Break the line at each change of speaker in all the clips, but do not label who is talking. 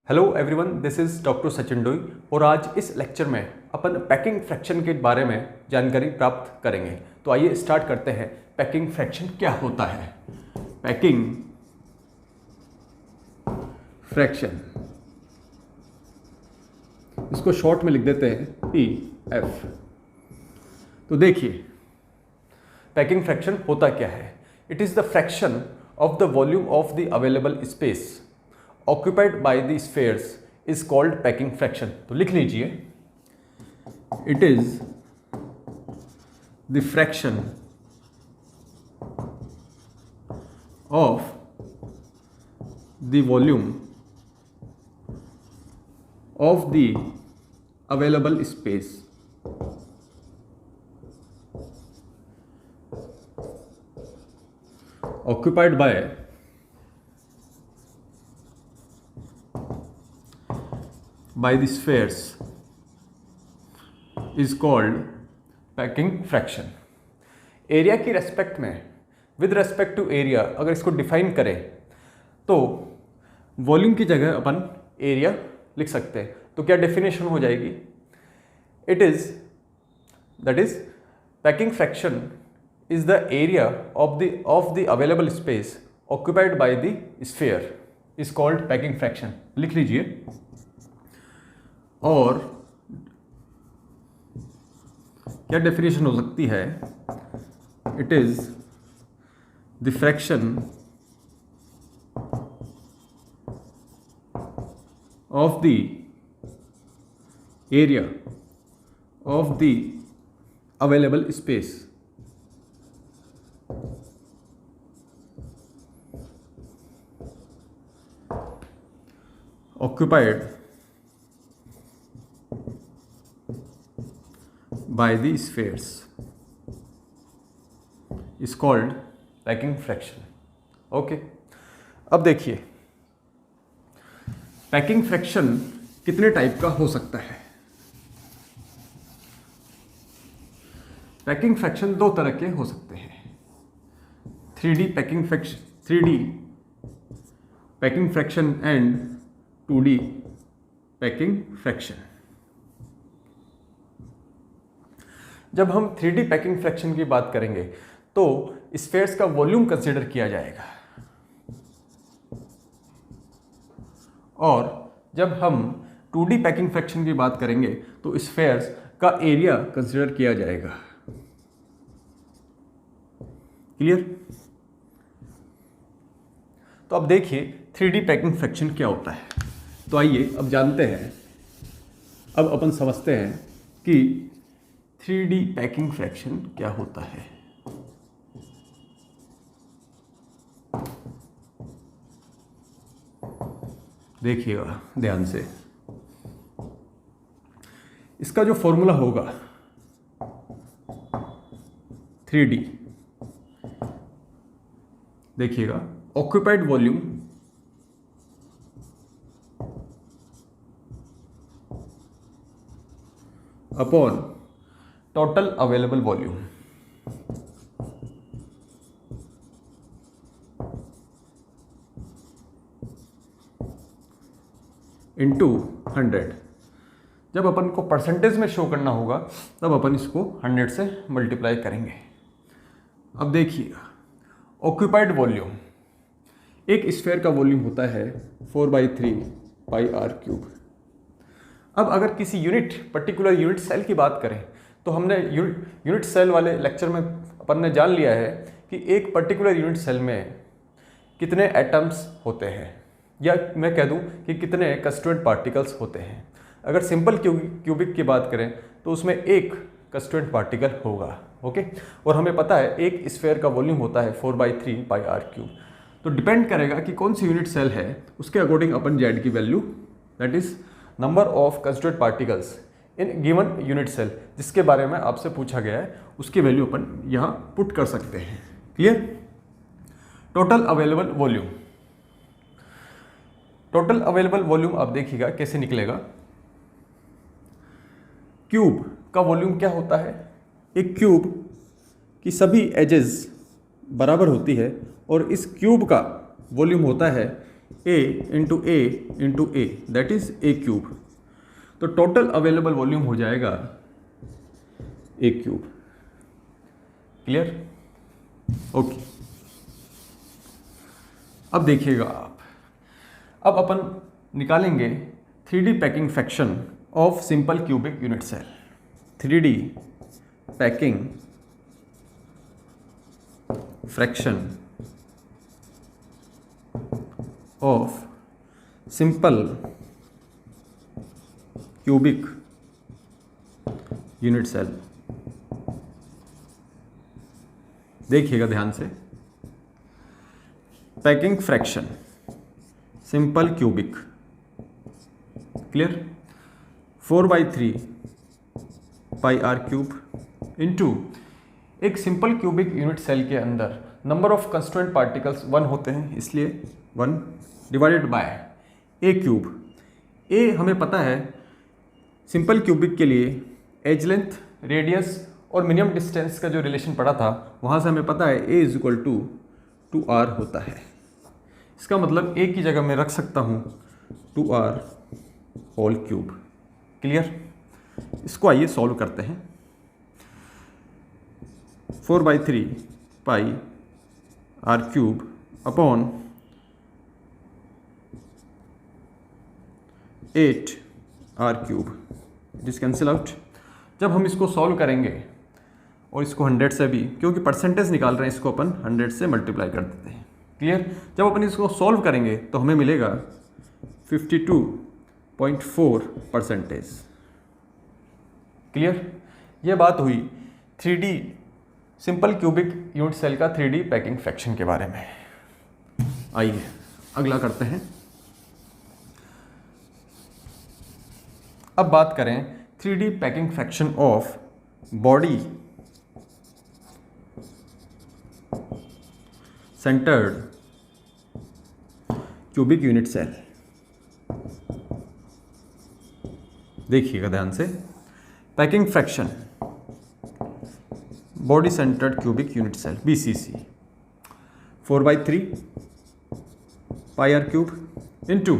Hello everyone, this is doctor Sachin Doi और आज इस लेक्चर में अपन पैकिंग फ्रैक्शन के बारे में जानकारी प्राप्त करेंगे। तो आइए स्टार्ट करते हैं। पैकिंग फ्रैक्शन क्या होता है? पैकिंग फ्रैक्शन, इसको शॉर्ट में लिख देते हैं PF। तो देखिए पैकिंग फ्रैक्शन होता क्या है। It is the fraction of the volume of the available space occupied by the spheres is called packing fraction। तो लिख लीजिए, it is the fraction of the volume of the available space occupied by the spheres is called packing fraction। Area की respect में, with respect to area अगर इसको define करें तो volume की जगह अपन एरिया लिख सकते हैं। तो क्या डेफिनेशन हो जाएगी? It is that is packing fraction is the area of the available space occupied by the sphere is called packing fraction. लिख लीजिए। और क्या डेफिनेशन हो सकती है? It is the fraction of the area of the available space occupied by the spheres is called packing fraction। Okay, अब देखिए packing fraction कितने टाइप का हो सकता है। पैकिंग फ्रैक्शन दो तरह के हो सकते हैं। 3D packing fraction and 2D packing fraction. जब हम 3D पैकिंग फ्रैक्शन की बात करेंगे तो स्फेयर्स का वॉल्यूम कंसीडर किया जाएगा, और जब हम 2D पैकिंग फ्रैक्शन की बात करेंगे तो स्फेयर्स का एरिया कंसीडर किया जाएगा। क्लियर? तो अब देखिए 3D पैकिंग फ्रैक्शन क्या होता है। तो आइए अब जानते हैं, अब अपन समझते हैं कि 3D पैकिंग फ्रैक्शन क्या होता है। देखिएगा ध्यान से, इसका जो फॉर्मूला होगा 3D, देखिएगा, occupied volume upon total available volume into 100। जब अपन को परसेंटेज में शो करना होगा तब अपन इसको 100 से मल्टीप्लाई करेंगे। अब देखिएगा, ऑक्यूपाइड वॉल्यूम, एक स्फीयर का वॉल्यूम होता है 4/3 πr³। अब अगर किसी पर्टिकुलर यूनिट सेल की बात करें तो हमने यूनिट सेल वाले लेक्चर में अपन ने जान लिया है कि एक पर्टिकुलर यूनिट सेल में कितने एटम्स होते हैं, या मैं कह दूं कि कितने कंस्टिट्यूएंट पार्टिकल्स होते हैं। अगर सिंपल क्यूबिक की बात करें तो उसमें एक कंस्टिट्यूएंट पार्टिकल होगा। ओके, और हमें पता है एक स्फीयर का वॉल्यूम होता है 4/3 πr³। तो डिपेंड करेगा कि कौन सी यूनिट सेल है, उसके अकॉर्डिंग अपन जेड की value, that is number of constituent particles in given unit cell, जिसके बारे में आपसे पूछा गया है, उसकी वैल्यू अपन यहाँ पुट कर सकते हैं। Clear? Total available volume, total available volume आप देखिएगा कैसे निकलेगा। क्यूब का वॉल्यूम क्या होता है? एक क्यूब की सभी एजेस बराबर होती है और इस क्यूब का वॉल्यूम होता है a into a that is a cube. तो टोटल अवेलेबल वॉल्यूम हो जाएगा ए क्यूब। क्लियर? ओके। अब देखिएगा आप, अब अपन निकालेंगे 3D packing fraction of simple cubic unit cell. 3D packing fraction of simple cubic unit cell. देखिएगा ध्यान से, packing fraction simple cubic, clear, 4/3 pi r cube into एक सिंपल क्यूबिक यूनिट सेल के अंदर नंबर ऑफ कंस्टिट्यूएंट पार्टिकल्स 1 होते हैं, इसलिए 1 divided by A cube. ए हमें पता है सिंपल क्यूबिक के लिए एज लेंथ, रेडियस और मिनिमम डिस्टेंस का जो रिलेशन पड़ा था वहाँ से हमें पता है a is equal to 2r होता है। इसका मतलब ए की जगह मैं रख सकता हूँ 2r होल क्यूब। क्लियर? इसको आइए सॉल्व करते हैं। 4/3 pi r cube upon 8 r cube, it is cancel out. जब हम इसको सॉल्व करेंगे और इसको 100 से भी, क्योंकि परसेंटेज निकाल रहे हैं, इसको अपन 100 से मल्टीप्लाई कर देते हैं। क्लियर? जब अपन इसको सॉल्व करेंगे तो हमें मिलेगा 52.4%। क्लियर? ये बात हुई 3D simple cubic unit cell का 3D पैकिंग फ्रैक्शन के बारे में। आइए अगला करते हैं। अब बात करें 3D packing fraction of body centred cubic unit cell. देखिएगा ध्यान से, packing fraction body centred cubic unit cell BCC 4/3 pi r cube into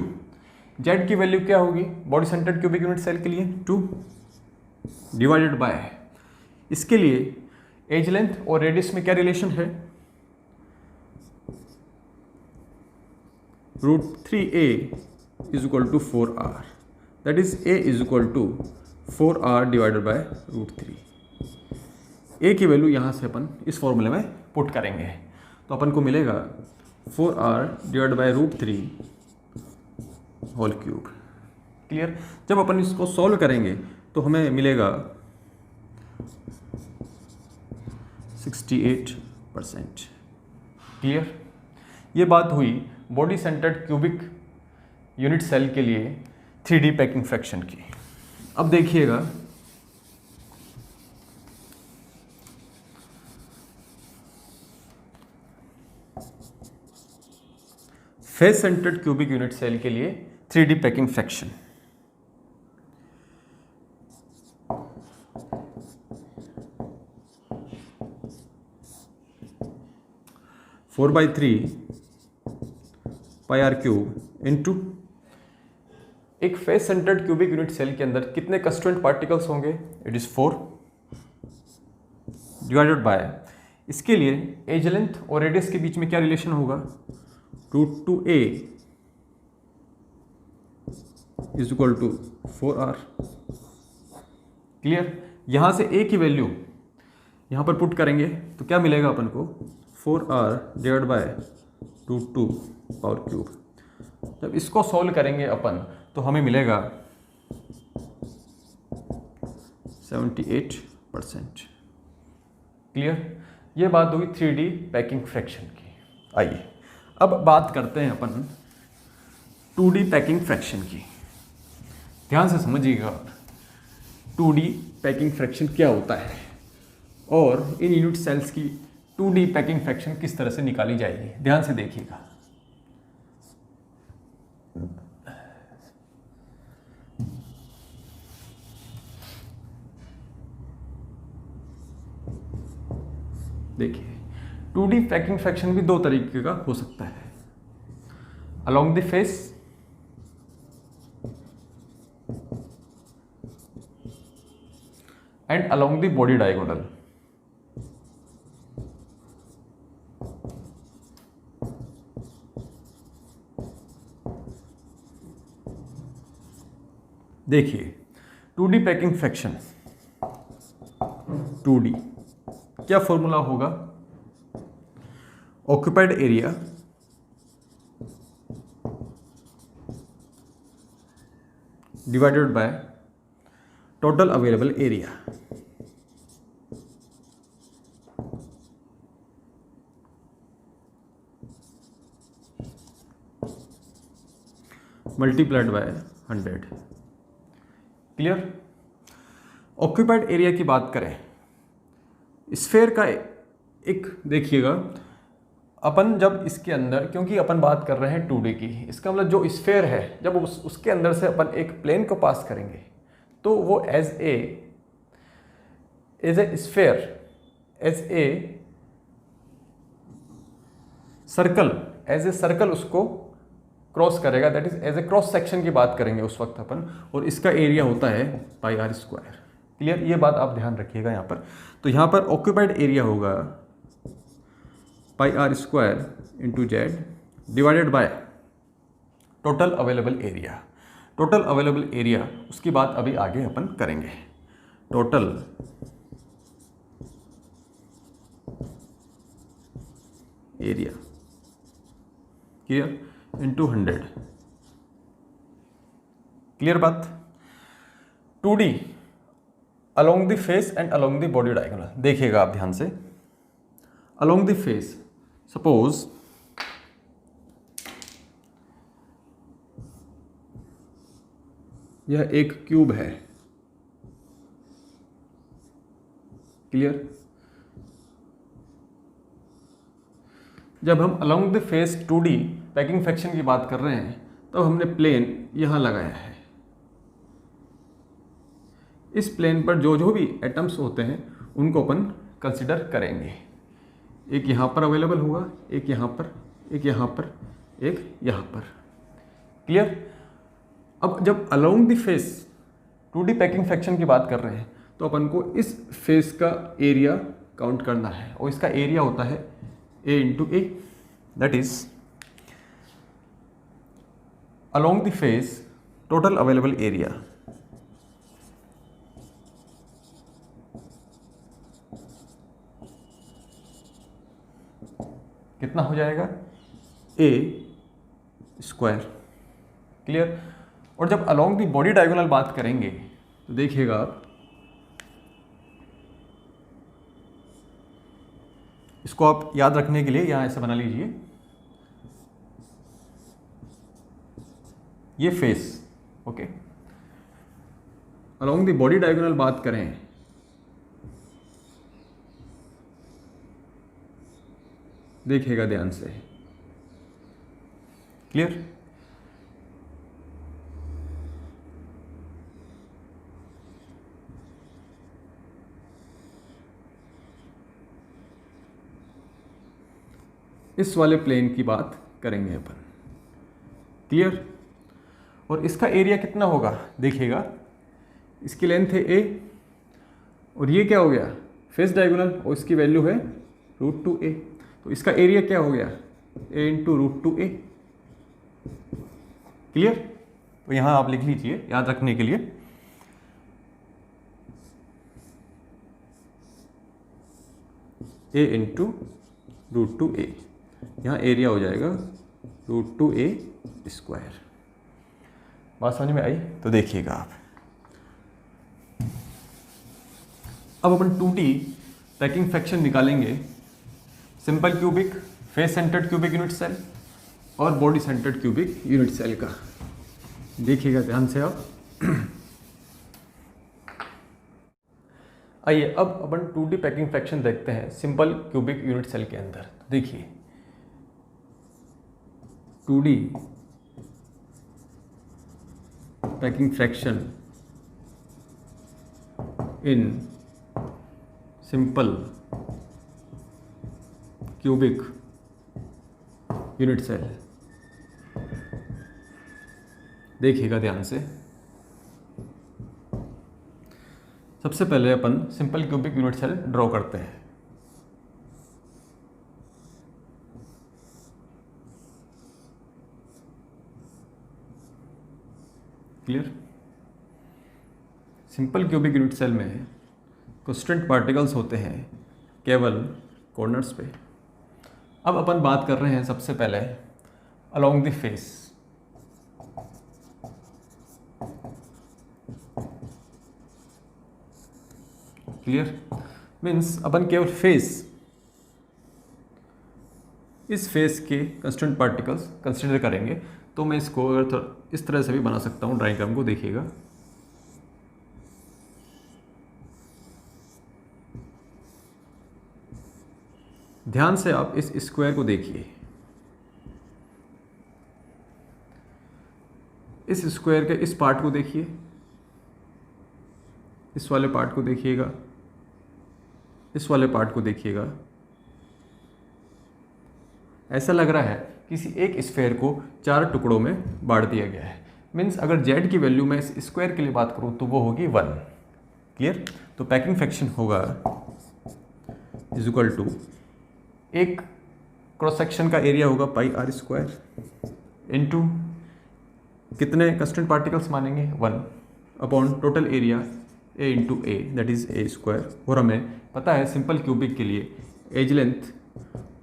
Z की वैल्यू क्या होगी body centred cubic unit cell के लिए 2 डिवाइडेड बाय, इसके लिए एज लेंथ और रेडियस में क्या रिलेशन है, √3a is equal to 4r, that is a is equal to 4r divided by √3। a की वैल्यू यहाँ से अपन इस फॉर्मूले में पुट करेंगे तो अपन को मिलेगा 4r divide by √3 whole cube. Clear? जब अपन इसको सॉल्व करेंगे तो हमें मिलेगा 68%। क्लियर? ये बात हुई body centred cubic unit cell के लिए 3D पैकिंग फ्रैक्शन की। अब देखिएगा, face centred cubic unit cell के लिए 3D packing fraction. Four by three pi r cube into एक face centred cubic unit cell के अंदर कितने कंस्टिट्यूएंट पार्टिकल्स होंगे, इट इज 4 डिवाइडेड बाय, इसके लिए एज लेंथ और रेडियस के बीच में क्या रिलेशन होगा, √2a is equal to 4r। Clear? यहां से a की वैल्यू यहां पर पुट करेंगे तो क्या मिलेगा अपन को, 4r divide by √2 power cube. जब इसको सॉल्व करेंगे अपन तो हमें मिलेगा 78%। क्लियर? ये बात हुई 3D पैकिंग फ्रैक्शन की। आइए अब बात करते हैं अपन 2D पैकिंग फ्रैक्शन की। ध्यान से समझिएगा 2D पैकिंग फ्रैक्शन क्या होता है और इन यूनिट सेल्स की 2D पैकिंग फ्रैक्शन किस तरह से निकाली जाएगी। ध्यान से देखिएगा। देखिए 2D पैकिंग फ्रैक्शन भी दो तरीके का हो सकता है। along the face and along the body diagonal. देखिए 2D पैकिंग फ्रैक्शन, 2D क्या फॉर्मूला होगा? Occupied area divided by total available area. Multiplied by 100। Clear? Occupied area की बात करें, स्फेयर का एक देखिएगा, अपन जब इसके अंदर, क्योंकि अपन बात कर रहे हैं 2D की, इसका मतलब जो स्फेयर है जब उसके अंदर से अपन एक प्लेन को पास करेंगे तो वो as a sphere, as a circle उसको क्रॉस करेगा, that is as a cross section की बात करेंगे उस वक्त अपन, और इसका एरिया होता है पाई आर स्क्वायर। क्लियर? ये बात आप ध्यान रखिएगा यहाँ पर। तो यहाँ पर ऑक्यूपाइड एरिया होगा pi r square into z divided by total available area. Total available area उसकी बात अभी आगे अपन करेंगे। Total area clear into 100। Clear बात? 2D along the face and along the body diagonal. देखिएगा आप ध्यान से, अलोंग द फेस, सपोज यह एक क्यूब है। क्लियर? जब हम along the face 2D packing fraction की बात कर रहे हैं तब हमने प्लेन यहां लगाया है। इस प्लेन पर जो भी एटम्स होते हैं उनको अपन कंसिडर करेंगे। एक यहाँ पर अवेलेबल होगा, एक यहाँ पर, एक यहाँ पर, एक यहाँ पर। क्लियर? अब जब along the face 2D packing fraction की बात कर रहे हैं तो अपन को इस फेस का एरिया काउंट करना है, और इसका एरिया होता है A into a, that is along the face total available area कितना हो जाएगा? ए स्क्वायर। क्लियर? और जब अलोंग दी बॉडी डायगोनल बात करेंगे तो देखिएगा आप, इसको आप याद रखने के लिए यहां ऐसे बना लीजिए, ये face, okay. Along the body diagonal बात करें देखिएगा ध्यान से। क्लियर? इस वाले प्लेन की बात करेंगे अपन। क्लियर? और इसका एरिया कितना होगा देखिएगा, इसकी लेंथ है a और ये क्या हो गया? फेस डायगोनल, और इसकी वैल्यू है √2a। तो इसका एरिया क्या हो गया? a into √2a। क्लियर? तो यहां आप लिख लीजिए याद रखने के लिए, a इंटू √2a। यहाँ एरिया हो जाएगा √2a स्क्वायर। बात समझ में आई? तो देखिएगा आप, अब अपन 2D पैकिंग फ्रैक्शन निकालेंगे simple cubic, face centred cubic unit cell और body centred cubic unit cell का। देखिएगा ध्यान से आप। आइए अब अपन 2D पैकिंग फ्रैक्शन देखते हैं सिंपल क्यूबिक यूनिट सेल के अंदर। देखिए 2D packing fraction in simple cubic unit cell. देखिएगा ध्यान से। सबसे पहले अपन simple cubic unit cell draw करते हैं। Clear? Simple cubic unit cell में कांस्टेंट पार्टिकल्स होते हैं केवल कॉर्नर्स पे। अब अपन बात कर रहे हैं सबसे पहले along the face. Clear? Means अपन केवल फेस, इस फेस के कांस्टेंट पार्टिकल्स कंसिडर करेंगे। तो मैं इसको अगर इस तरह से भी बना सकता हूँ डायग्राम को, देखिएगा। ध्यान से आप इस स्क्वायर को देखिए। इस स्क्वायर के इस पार्ट को देखिए, इस वाले पार्ट को देखिएगा, इस वाले पार्ट को देखिएगा। ऐसा लग रहा है किसी एक स्फेयर को 4 टुकड़ों में बांट दिया गया है। मीन्स अगर z की वैल्यू मैं इस स्क्वायर के लिए बात करूं तो वो होगी 1। क्लियर? तो पैकिंग फ्रैक्शन होगा इज इक्वल टू, एक क्रॉस सेक्शन का एरिया होगा पाई आर स्क्वायर इनटू कितने कांस्टेंट पार्टिकल्स मानेंगे 1 upon total area A into a, that is A square. और हमें पता है सिंपल क्यूबिक के लिए एज लेंथ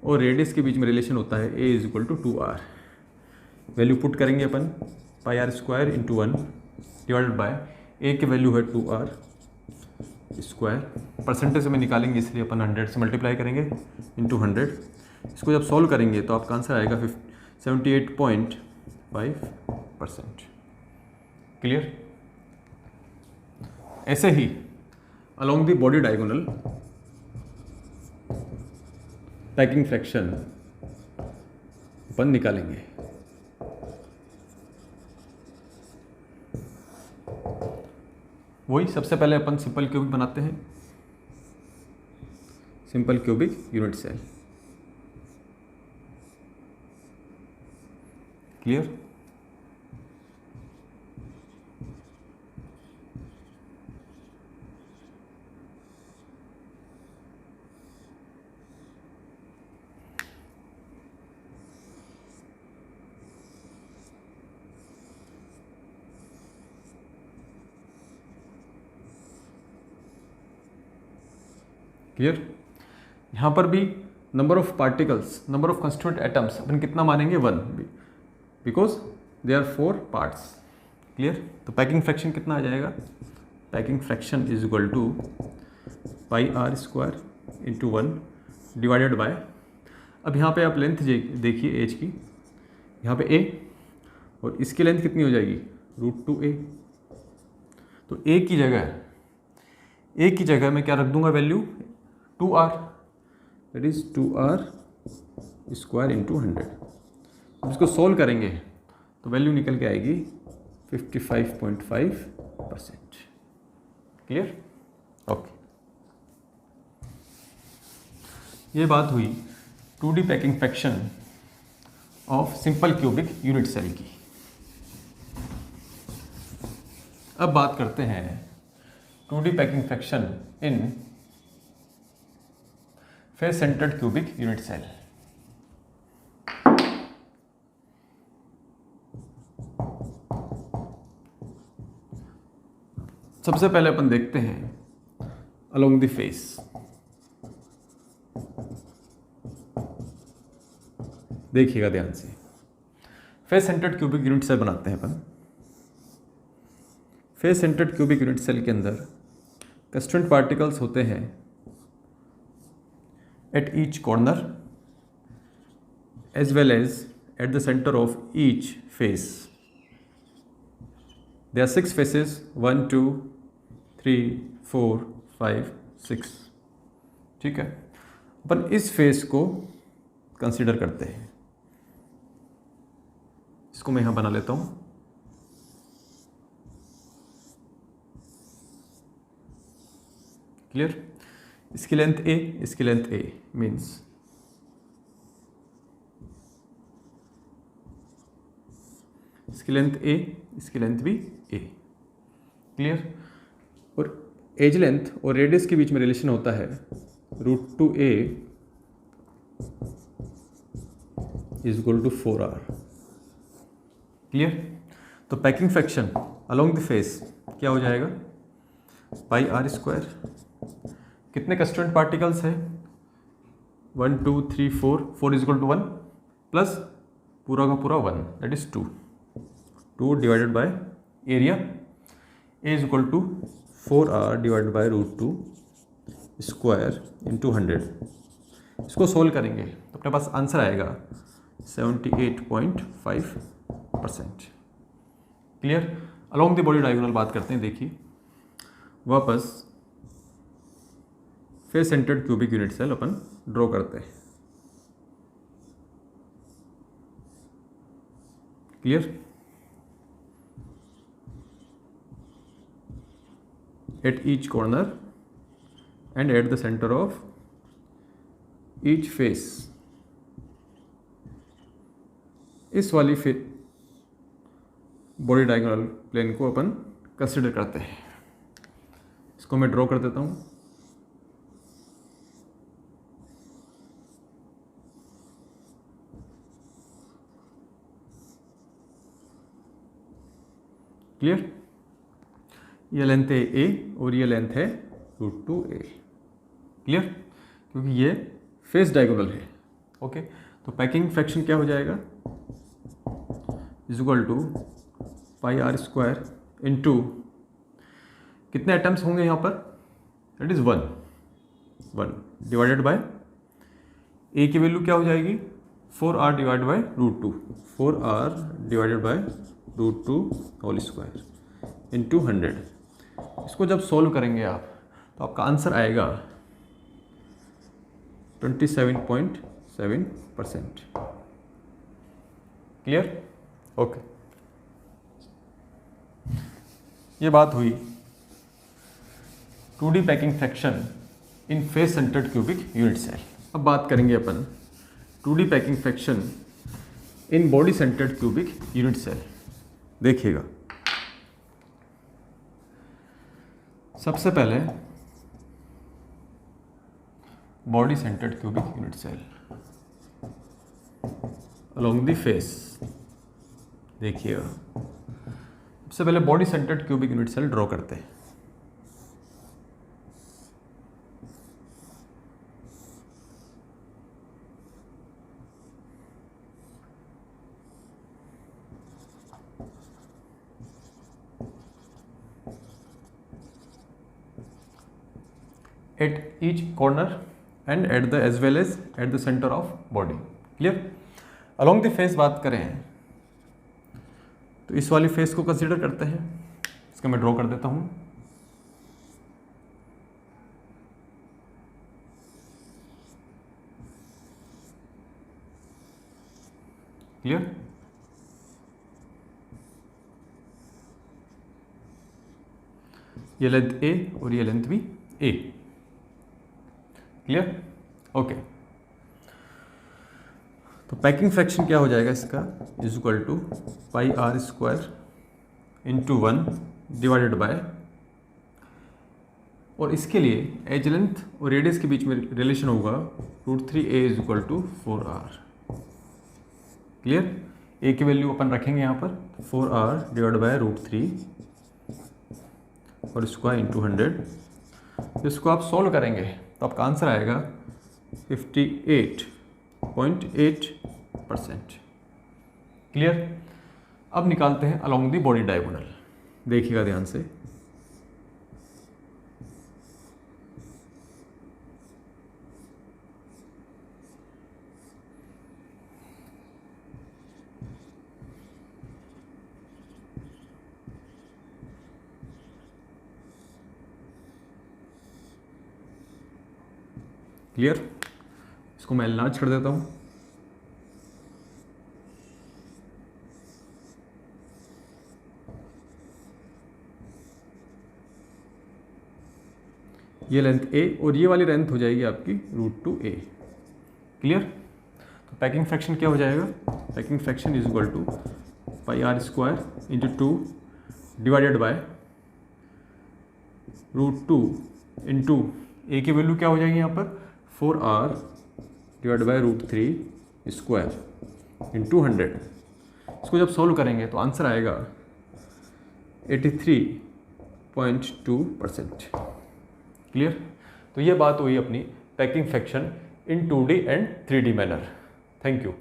और रेडियस के बीच में रिलेशन होता है a is equal to 2r। Value put करेंगे अपन, pi r square into 1 divided by a की वैल्यू है 2r स्क्वायर। परसेंटेज में निकालेंगे इसलिए अपन 100 से मल्टीप्लाई करेंगे इंटू 100। इसको जब सॉल्व करेंगे तो आपका आंसर आएगा 78.5%। क्लियर? ऐसे ही along the body diagonal packing fraction अपन निकालेंगे। वही सबसे पहले अपन सिंपल क्यूबिक बनाते हैं, simple cubic unit cell. Clear? Clear? यहाँ पर भी number of particles, number of constituent atoms अपन कितना मानेंगे 1, because they are 4 parts. Clear? तो पैकिंग फ्रैक्शन कितना आ जाएगा? Packing fraction is equal to pi r square into 1 divided by, अब यहाँ पे आप लेंथ देखिए एज की, यहाँ पे a और इसकी लेंथ कितनी हो जाएगी √2a। तो a की जगह मैं क्या रख दूंगा value 2r, that is 2r square into 100। अब इसको सोल्व करेंगे तो वैल्यू निकल के आएगी 55.5%। क्लियर? ओके, ये बात हुई 2D packing fraction of simple cubic unit cell की। अब बात करते हैं 2D packing fraction in face centred cubic unit cell. सबसे पहले अपन देखते हैं अलोंग द फेस। देखिएगा ध्यान से, face centred cubic unit cell बनाते हैं अपन। Face centred cubic unit cell के अंदर कंस्टिट्यूएंट पार्टिकल्स होते हैं at each corner as well as at the center of each face. There are 6 faces, 1 2 3 4 5 6। ठीक है, अपन इस फेस को कंसीडर करते हैं। इसको मैं यहां बना लेता हूं। क्लियर? इसकी लेंथ a, इसकी लेंथ a, मीन्स इसकी लेंथ ए, इसकी लेंथ भी ए। क्लियर। और एज लेंथ और रेडियस के बीच में रिलेशन होता है √2a is equal to 4r। Clear. तो packing fraction along the face क्या हो जाएगा, πr²। कितने कंस्टिट्यूएंट पार्टिकल्स है, 1 2 3 4, 4 इज इक्वल टू 1 प्लस पूरा का पूरा 1 that is 2 divided by area a is equal to 4r divided by √2 square into 100। इसको सोल्व करेंगे तो अपने पास आंसर आएगा 78.5%। Clear. Along the body diagonal बात करते हैं। देखिए वापस face centred cubic unit cell अपन ड्रॉ करते हैं। Clear. At each corner and at the centre of each face, इस वाली बॉडी डायगोनल प्लेन को अपन कंसिडर करते हैं। इसको मैं ड्रॉ कर देता हूं। क्लियर। ये लेंथ है ए और ये लेंथ है √2a। क्लियर। क्योंकि ये फेस डायगोनल है। ओके। तो पैकिंग फ्रैक्शन क्या हो जाएगा, is equal to πr² into कितने एटम्स होंगे यहाँ पर, that is 1 divided by a की वैल्यू क्या हो जाएगी, 4r divide by √2, 4r divided by √2 whole square into 100। इसको जब सॉल्व करेंगे आप तो आपका आंसर आएगा 27.7%। क्लियर। ओके। ये बात हुई 2D packing fraction in face centred cubic unit cell. अब बात करेंगे अपन 2D packing fraction in body centred cubic unit cell. देखिएगा सबसे पहले body centred cubic unit cell along the face. देखिएगा सबसे पहले body centred cubic unit cell draw करते हैं। at each corner and at the as well as at the center of body। Clear. along the face बात करें तो इस वाली फेस को कंसीडर करते हैं। इसका मैं ड्रॉ कर देता हूं। क्लियर। ये लेंथ ए और ये लेंथ भी ए। क्लियर। ओके। तो पैकिंग फ्रैक्शन क्या हो जाएगा इसका, is equal to πr² into 1 divided by, और इसके लिए एज लेंथ और रेडियस के बीच में रिलेशन होगा √3a is equal to 4r। Clear. A की वैल्यू अपन रखेंगे यहाँ पर 4r डिवाइड बाय √3 और स्क्वायर इंटू 100। इसको आप सॉल्व करेंगे तो आपका आंसर आएगा 58.8%। क्लियर। अब निकालते हैं अलोंग दी बॉडी डायगोनल। देखिएगा ध्यान से। क्लियर। इसको मैं एनलार्ज कर देता हूं। ये लेंथ ए और ये वाली लेंथ हो जाएगी आपकी √2a। क्लियर। तो पैकिंग फ्रैक्शन क्या हो जाएगा, packing fraction is equal to pi r square into 2 divided by √2 into a की वैल्यू क्या हो जाएगी यहाँ पर 4r divide by √3 square into 100। इसको जब सॉल्व करेंगे तो आंसर आएगा 83.2%। क्लियर? तो ये बात हुई अपनी packing fraction in 2D and 3D manner. Thank you.